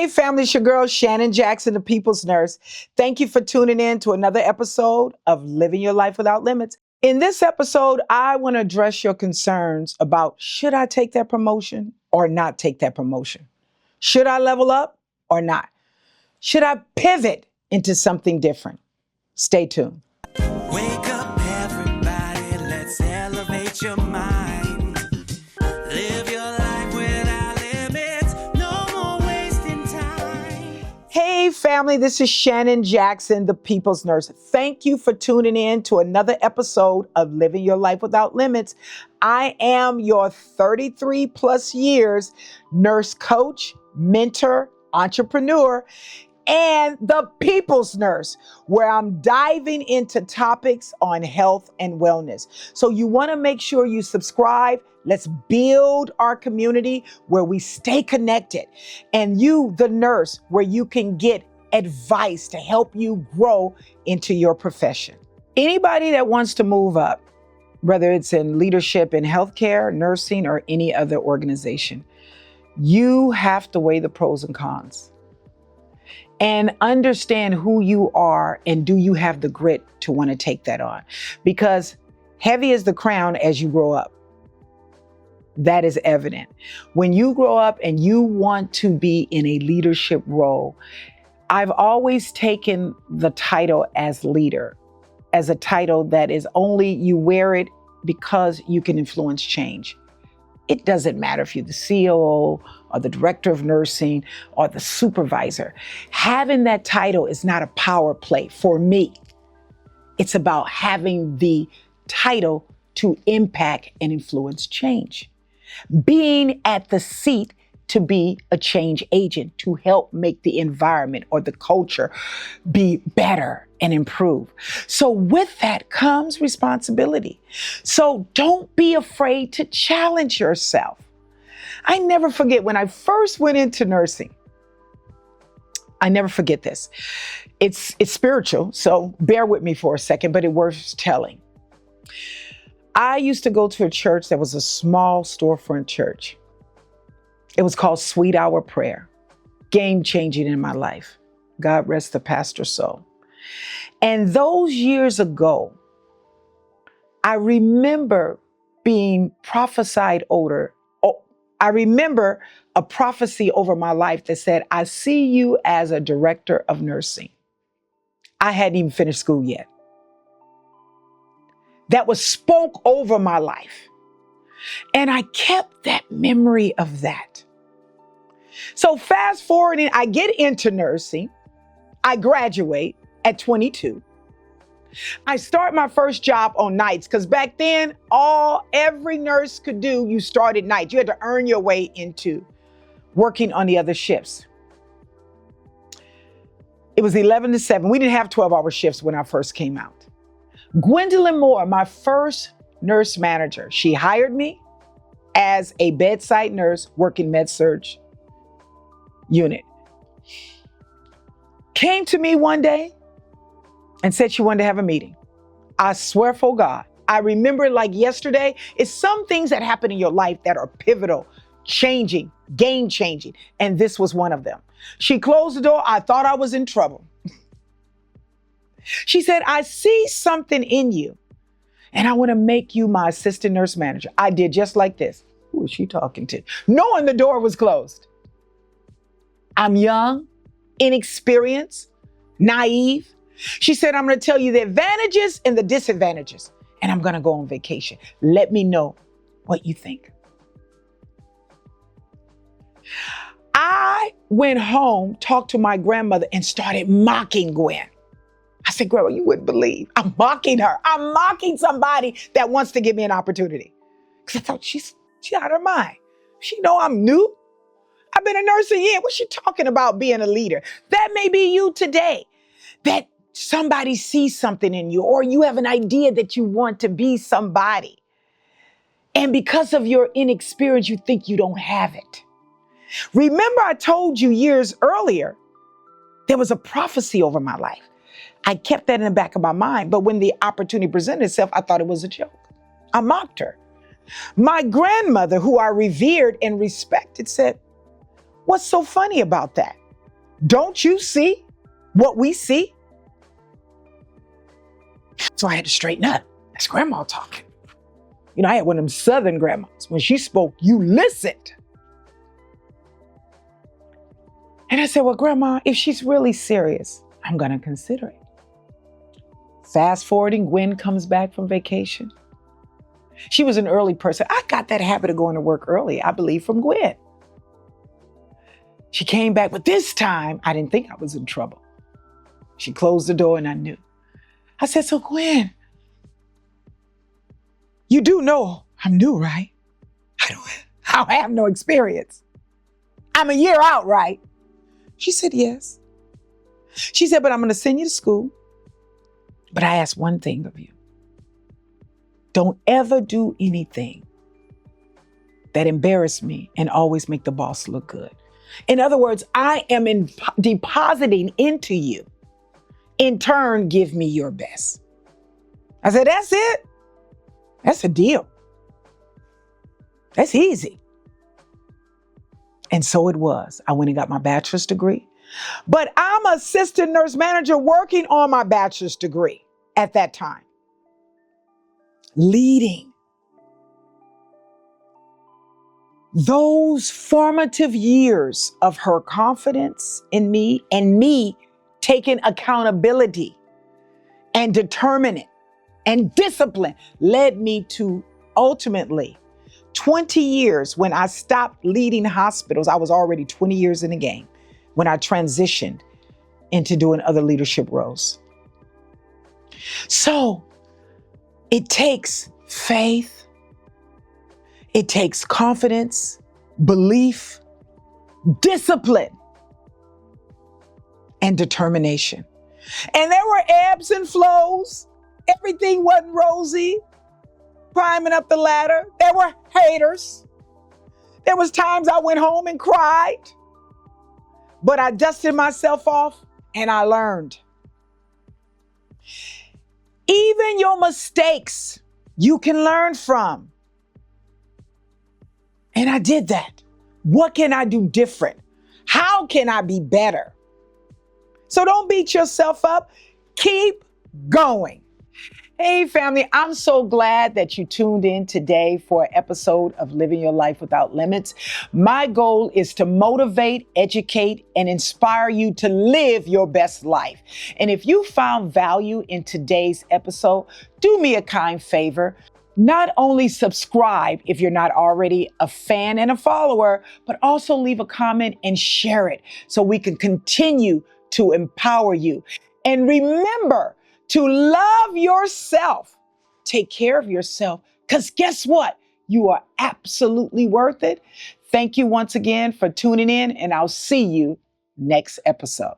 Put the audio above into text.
Hey family, it's your girl Shannon Jackson, the People's Nurse. Thank you for tuning in to another episode of Living Your Life Without Limits. In this episode, I want to address your concerns about should I take that promotion or not take that promotion? Should I level up or not? Should I pivot into something different? Stay tuned. Wake up, everybody, let's elevate your mind. Live your life without limits, no more wasting time. Hey family, this is Shannon Jackson, the People's Nurse. Thank you for tuning in to another episode of Living Your Life Without Limits. I am your 33 plus years nurse coach, mentor, entrepreneur, and the People's Nurse, where I'm diving into topics on health and wellness. So you want to make sure you subscribe. Let's build our community where we stay connected. And you, the nurse, where you can get advice to help you grow into your profession. Anybody that wants to move up, whether it's in leadership in healthcare, nursing, or any other organization, you have to weigh the pros and cons and understand who you are and do you have the grit to want to take that on? Because heavy is the crown as you grow up. That is evident. When you grow up and you want to be in a leadership role, I've always taken the title as leader, as a title that is only you wear it because you can influence change. It doesn't matter if you're the COO or the director of nursing or the supervisor. Having that title is not a power play for me. It's about having the title to impact and influence change. Being at the seat to be a change agent, to help make the environment or the culture be better and improve. So with that comes responsibility. So don't be afraid to challenge yourself. I never forget when I first went into nursing. I never forget this. It's spiritual, so bear with me for a second, but it's worth telling. I used to go to a church that was a small storefront church. It was called Sweet Hour Prayer. Game changing in my life. God rest the pastor's soul. And those years ago, I remember being prophesied over. I remember a prophecy over my life that said, I see you as a director of nursing. I hadn't even finished school yet. That was spoke over my life. And I kept that memory of that. So fast forwarding, I get into nursing. I graduate at 22. I start my first job on nights because back then, every nurse could do, you started nights. You had to earn your way into working on the other shifts. It was 11 to 7. We didn't have 12-hour shifts when I first came out. Gwendolyn Moore, my first nurse manager, she hired me as a bedside nurse working med-surg unit. Came to me one day and said she wanted to have a meeting. I swear for God, I remember it like yesterday. It's some things that happen in your life that are pivotal, changing, game changing. And this was one of them. She closed the door. I thought I was in trouble. She said, I see something in you and I want to make you my assistant nurse manager. I did just like this. Who is she talking to? Knowing the door was closed. I'm young, inexperienced, naive. She said, I'm going to tell you the advantages and the disadvantages, and I'm going to go on vacation. Let me know what you think. I went home, talked to my grandmother, and started mocking Gwen. I said, Grandma, you wouldn't believe. I'm mocking her. I'm mocking somebody that wants to give me an opportunity. Because I thought she's out of her mind. She know I'm new. I've been a nurse a year. What's she talking about being a leader? That may be you today. That somebody sees something in you, or you have an idea that you want to be somebody. And because of your inexperience, you think you don't have it. Remember, I told you years earlier, there was a prophecy over my life. I kept that in the back of my mind, but when the opportunity presented itself, I thought it was a joke. I mocked her. My grandmother, who I revered and respected, said, what's so funny about that? Don't you see what we see? So I had to straighten up. That's grandma talking. You know, I had one of them Southern grandmas. When she spoke, you listened. And I said, well, grandma, if she's really serious, I'm going to consider it. Fast forwarding, Gwen comes back from vacation. She was an early person. I got that habit of going to work early, I believe, from Gwen. She came back, but this time I didn't think I was in trouble. She closed the door and I knew. I said, so Gwen, you do know I'm new, right? I don't have no experience. I'm a year out, right? She said, yes. She said, but I'm going to send you to school. But I ask one thing of you. Don't ever do anything that embarrass me and always make the boss look good. In other words, I am depositing into you. In turn, give me your best. I said, that's it. That's a deal. That's easy. And so it was. I went and got my bachelor's degree. But I'm an assistant nurse manager working on my bachelor's degree at that time. Leading. Those formative years of her confidence in me and me taking accountability and determinant and discipline led me to ultimately 20 years when I stopped leading hospitals. I was already 20 years in the game when I transitioned into doing other leadership roles. So it takes faith. It takes confidence, belief, discipline, and determination. And there were ebbs and flows. Everything wasn't rosy, climbing up the ladder. There were haters. There was times I went home and cried, but I dusted myself off and I learned. Even your mistakes, you can learn from. And I did that. What can I do different? How can I be better? So don't beat yourself up. Keep going. Hey, family, I'm so glad that you tuned in today for an episode of Living Your Life Without Limits. My goal is to motivate, educate, and inspire you to live your best life. And if you found value in today's episode, do me a kind favor. Not only subscribe if you're not already a fan and a follower, but also leave a comment and share it so we can continue to empower you. And remember to love yourself. Take care of yourself, because guess what? You are absolutely worth it. Thank you once again for tuning in, and I'll see you next episode.